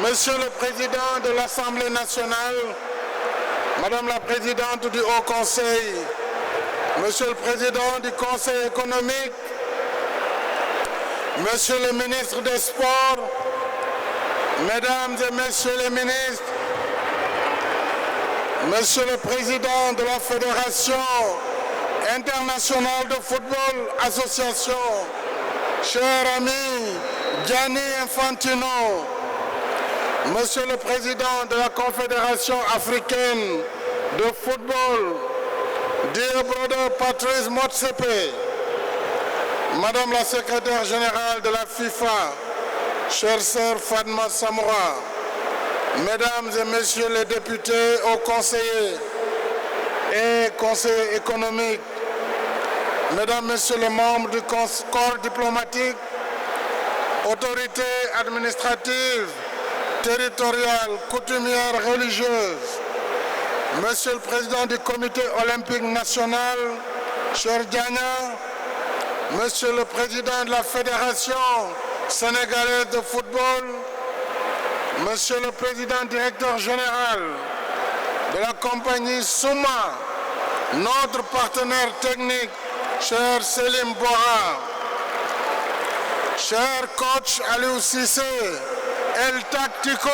Monsieur le Président de l'Assemblée nationale, Madame la Présidente du Haut Conseil, Monsieur le Président du Conseil économique, Monsieur le Ministre des Sports, Mesdames et Messieurs les ministres, Monsieur le Président de la Fédération internationale de football, association, cher ami Gianni Infantino, Monsieur le Président de la Confédération africaine de football, dear brother Patrice Motsepe, Madame la Secrétaire Générale de la FIFA, chère sœur Fatma Samoura, Mesdames et Messieurs les députés, hauts conseillers et conseillers économiques, Mesdames, Messieurs les membres du corps diplomatique, autorités administratives, territoriales, coutumières, religieuses, Monsieur le Président du Comité olympique national, cher Diana, Monsieur le Président de la Fédération sénégalaise de football, Monsieur le Président directeur général de la compagnie Souma, notre partenaire technique, cher Selim Bora, cher coach Aliou Cissé, El Tactico,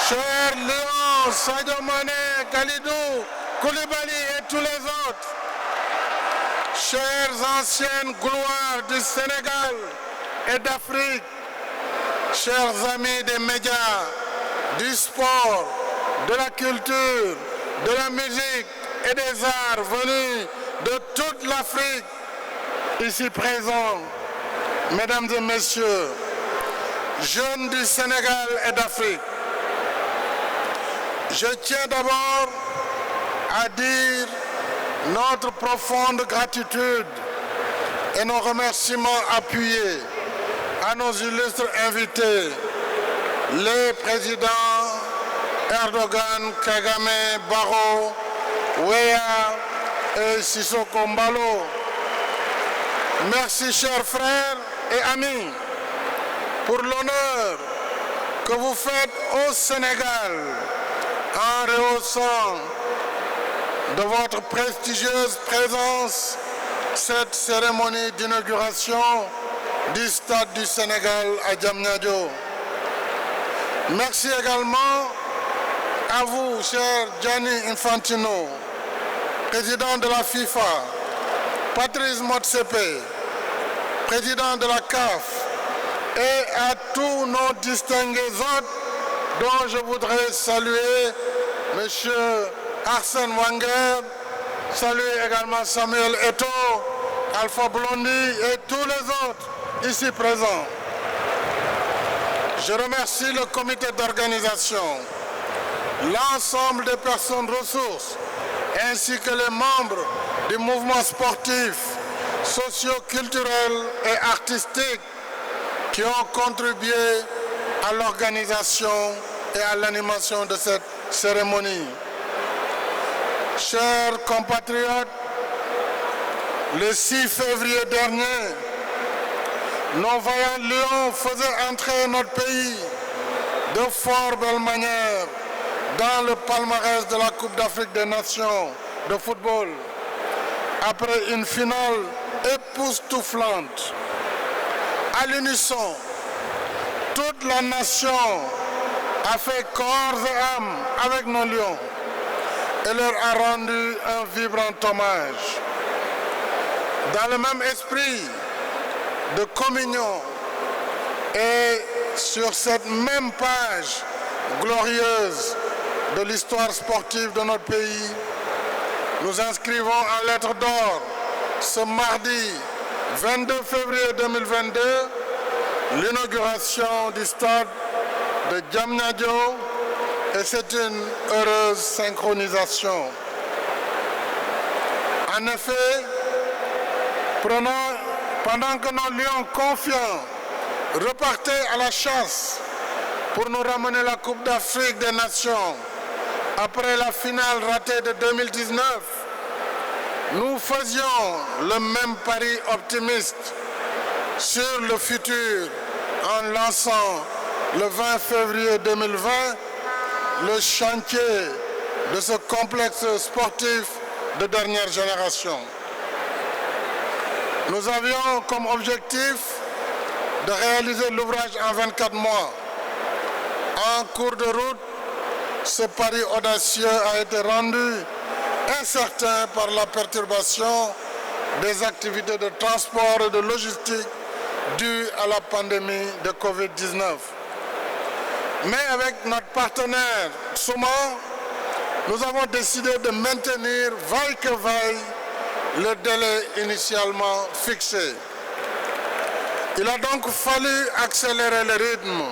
cher Léon, Sadio Mané, Khalidou, Koulibaly et tous les autres, chères anciennes gloires du Sénégal et d'Afrique, chers amis des médias, du sport, de la culture, de la musique et des arts venus de toute l'Afrique, ici présents, Mesdames et Messieurs, jeunes du Sénégal et d'Afrique, je tiens d'abord à dire notre profonde gratitude et nos remerciements appuyés à nos illustres invités, les présidents Erdogan, Kagame, Barrow, Weah et Sissoko Mbalo. Merci chers frères et amis pour l'honneur que vous faites au Sénégal en rehaussant de votre prestigieuse présence cette cérémonie d'inauguration du Stade du Sénégal à Diamniadio. Merci également à vous, cher Gianni Infantino, président de la FIFA, Patrice Motsepe, président de la CAF, et à tous nos distingués autres dont je voudrais saluer M. Arsène Wenger, saluer également Samuel Eto'o, Alpha Blondy et tous les autres ici présents. Je remercie le comité d'organisation, l'ensemble des personnes ressources, ainsi que les membres du mouvement sportif, socio-culturel et artistique qui ont contribué à l'organisation et à l'animation de cette cérémonie. Chers compatriotes, le 6 février dernier, nos vaillants lions faisaient entrer notre pays de fort belle manière dans le palmarès de la Coupe d'Afrique des Nations de football, après une finale époustouflante. À l'unisson, toute la nation a fait corps et âme avec nos lions et leur a rendu un vibrant hommage. Dans le même esprit de communion et sur cette même page glorieuse de l'histoire sportive de notre pays, nous inscrivons en lettres d'or ce mardi 22 février 2022 l'inauguration du stade de Diamniadio et c'est une heureuse synchronisation. En effet, pendant que nos lions confiants repartaient à la chasse pour nous ramener la Coupe d'Afrique des Nations après la finale ratée de 2019, nous faisions le même pari optimiste sur le futur en lançant le 20 février 2020 le chantier de ce complexe sportif de dernière génération. Nous avions comme objectif de réaliser l'ouvrage en 24 mois. En cours de route, ce pari audacieux a été rendu incertain par la perturbation des activités de transport et de logistique dues à la pandémie de Covid-19. Mais avec notre partenaire Suma, nous avons décidé de maintenir, vaille que vaille, le délai initialement fixé. Il a donc fallu accélérer le rythme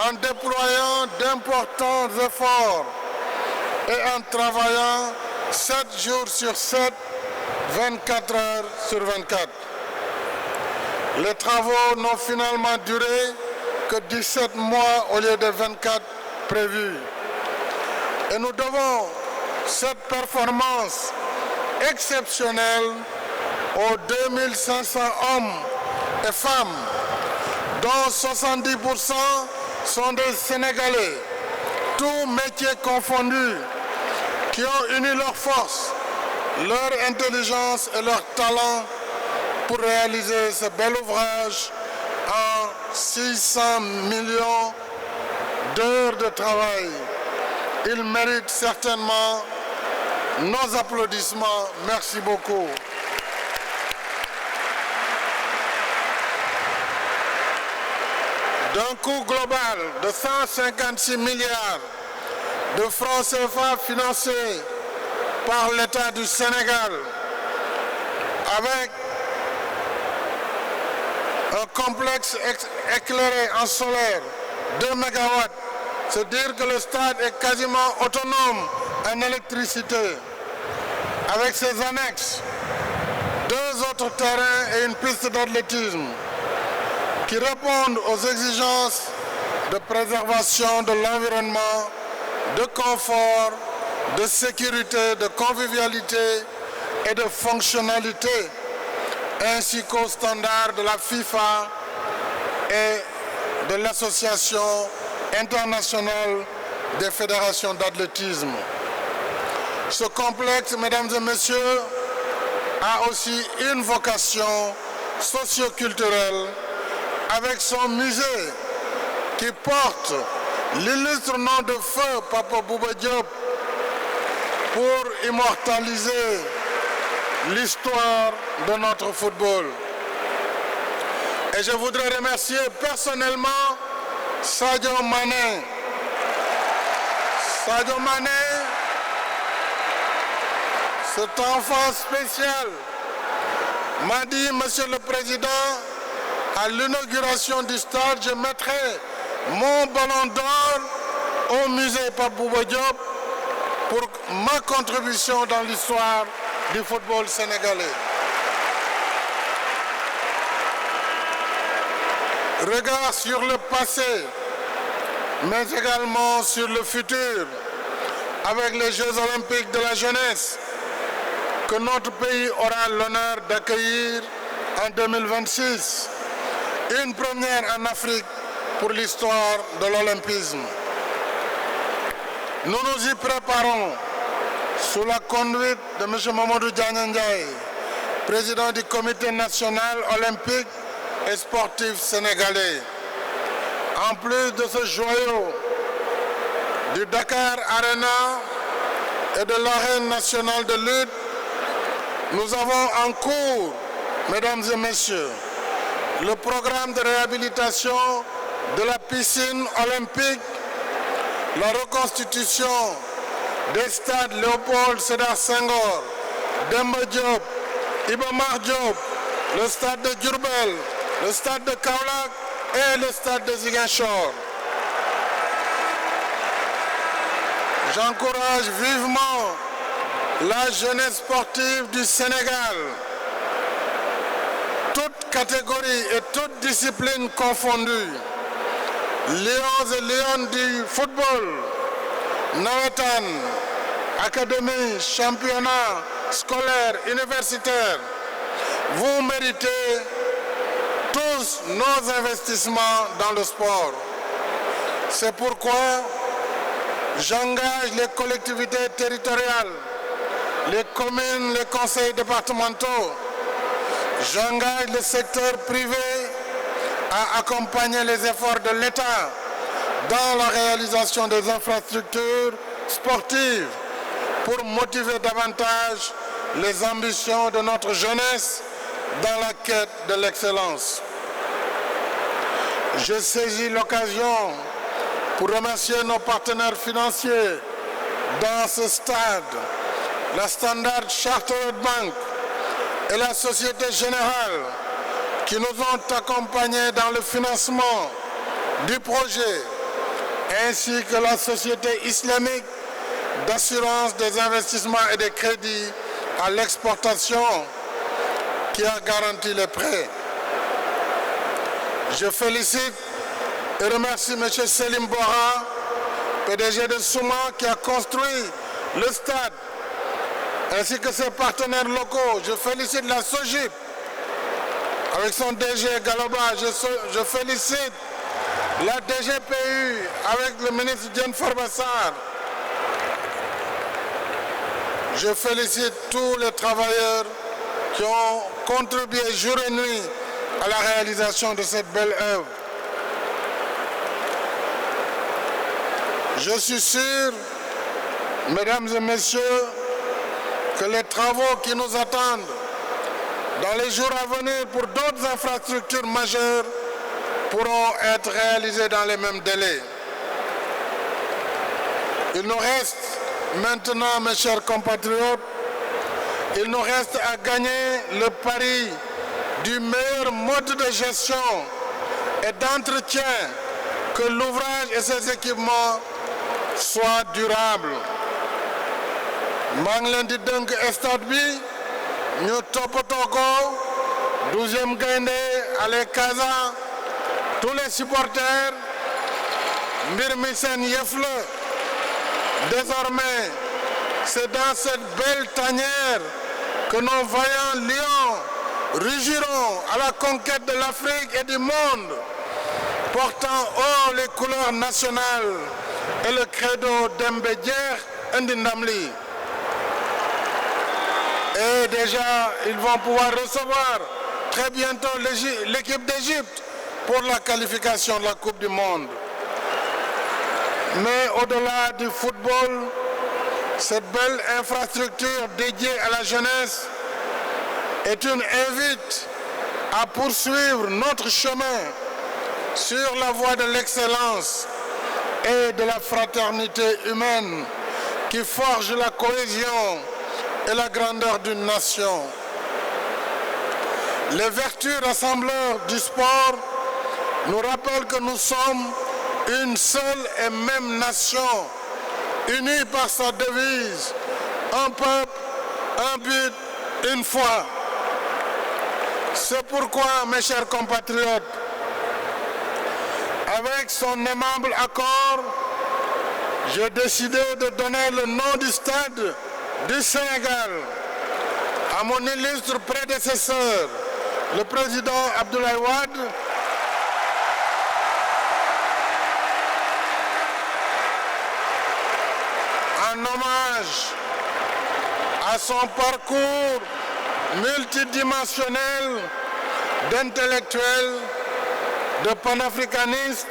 en déployant d'importants efforts et en travaillant 7 jours sur 7, 24 heures sur 24. Les travaux n'ont finalement duré que 17 mois au lieu de 24 prévus. Et nous devons cette performance exceptionnelle aux 2500 hommes et femmes, dont 70% sont des Sénégalais, tous métiers confondus, qui ont uni leurs forces, leur intelligence et leur talent pour réaliser ce bel ouvrage en 600 millions d'heures de travail. Ils méritent certainement nos applaudissements. Merci beaucoup. D'un coût global de 156 milliards de francs CFA financés par l'État du Sénégal, avec un complexe éclairé en solaire, 2 MW, c'est dire que le stade est quasiment autonome en électricité, avec ses annexes, 2 autres terrains et une piste d'athlétisme qui répondent aux exigences de préservation de l'environnement, de confort, de sécurité, de convivialité et de fonctionnalité, ainsi qu'aux standards de la FIFA et de l'Association internationale des fédérations d'athlétisme. Ce complexe, mesdames et messieurs, a aussi une vocation socio-culturelle avec son musée qui porte l'illustre nom de feu Papa Bouba Diop pour immortaliser l'histoire de notre football. Et je voudrais remercier personnellement Sadio Mané. Sadio Mané, cet enfant spécial, m'a dit, Monsieur le Président, à l'inauguration du stade, je mettrai mon ballon d'or au musée Pape Bouba Diop pour ma contribution dans l'histoire du football sénégalais. Regard sur le passé, mais également sur le futur, avec les Jeux olympiques de la jeunesse, que notre pays aura l'honneur d'accueillir en 2026. Une première en Afrique pour l'histoire de l'olympisme. Nous nous y préparons sous la conduite de M. Mamadou Diagne Ndiaye, président du Comité national olympique et sportif sénégalais. En plus de ce joyau du Dakar Arena et de l'arène nationale de lutte, nous avons en cours, mesdames et messieurs, le programme de réhabilitation de la piscine olympique, la reconstitution des stades Léopold Sédar Senghor, Demba Diop, Iba Mar Diop, le stade de Diourbel, le stade de Kaolack et le stade de Ziguinchor. J'encourage vivement la jeunesse sportive du Sénégal, toutes catégories et toutes disciplines confondues, lions et lionnes du football, nawetaan, académie, championnat scolaire, universitaire, vous méritez tous nos investissements dans le sport. C'est pourquoi j'engage les collectivités territoriales, les communes, les conseils départementaux, j'engage le secteur privé à accompagner les efforts de l'État dans la réalisation des infrastructures sportives pour motiver davantage les ambitions de notre jeunesse dans la quête de l'excellence. Je saisis l'occasion pour remercier nos partenaires financiers dans ce stade, la Standard Chartered Bank et la Société Générale qui nous ont accompagnés dans le financement du projet, ainsi que la Société islamique d'assurance des investissements et des crédits à l'exportation qui a garanti les prêts. Je félicite et remercie M. Selim Bora, PDG de Souma, qui a construit le stade, ainsi que ses partenaires locaux. Je félicite la SOGIP, avec son DG Galoba. Je félicite la DGPU, avec le ministre Diène Farbassar. Je félicite tous les travailleurs qui ont contribué jour et nuit à la réalisation de cette belle œuvre. Je suis sûr, mesdames et messieurs, que les travaux qui nous attendent dans les jours à venir pour d'autres infrastructures majeures pourront être réalisés dans les mêmes délais. Il nous reste maintenant, mes chers compatriotes, il nous reste à gagner le pari du meilleur mode de gestion et d'entretien, que l'ouvrage et ses équipements soient durables. maa ngi leen di dënk stade bi ñu toppatoo ko 12e gaynde Allez Casa, tous les supporters, mbir mi seen yëf la. Désormais, c'est dans cette belle tanière que nos vaillants lions rugiront à la conquête de l'Afrique et du monde, portant haut les couleurs nationales et le credo Dembe Jeex indi ndam li. Et déjà, ils vont pouvoir recevoir très bientôt l'équipe d'Égypte pour la qualification de la Coupe du Monde. Mais au-delà du football, cette belle infrastructure dédiée à la jeunesse est une invite à poursuivre notre chemin sur la voie de l'excellence et de la fraternité humaine qui forge la cohésion et la grandeur d'une nation. Les vertus rassembleurs du sport nous rappellent que nous sommes une seule et même nation, unie par sa devise, un peuple, un but, une foi. C'est pourquoi, mes chers compatriotes, avec son aimable accord, j'ai décidé de donner le nom du stade du Sénégal à mon illustre prédécesseur, le président Abdoulaye Wade, en hommage à son parcours multidimensionnel d'intellectuel, de panafricaniste,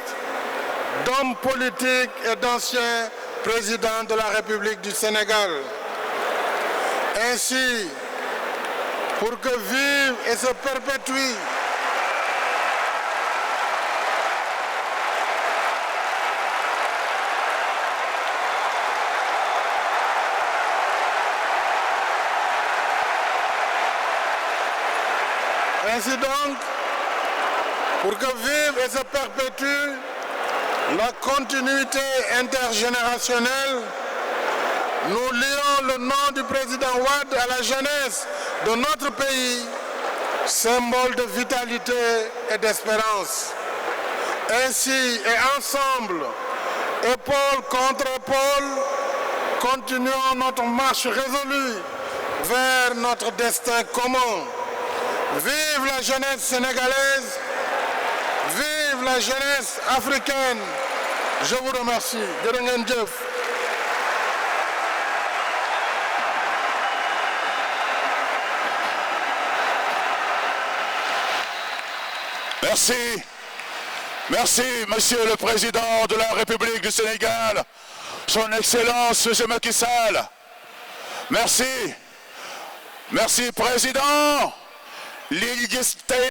d'homme politique et d'ancien président de la République du Sénégal. Ainsi, pour que vive et se perpétue Ainsi donc, pour que vive et se perpétue la continuité intergénérationnelle, nous lions le nom du président Wade à la jeunesse de notre pays, symbole de vitalité et d'espérance. Ainsi et ensemble, épaule contre épaule, continuons notre marche résolue vers notre destin commun. Vive la jeunesse sénégalaise, vive la jeunesse africaine. Je vous remercie. Jërë ngeen jëf. Merci. Merci, Monsieur le Président de la République du Sénégal, Son Excellence, M. Macky Sall. Merci. Merci, Président. Li gis tey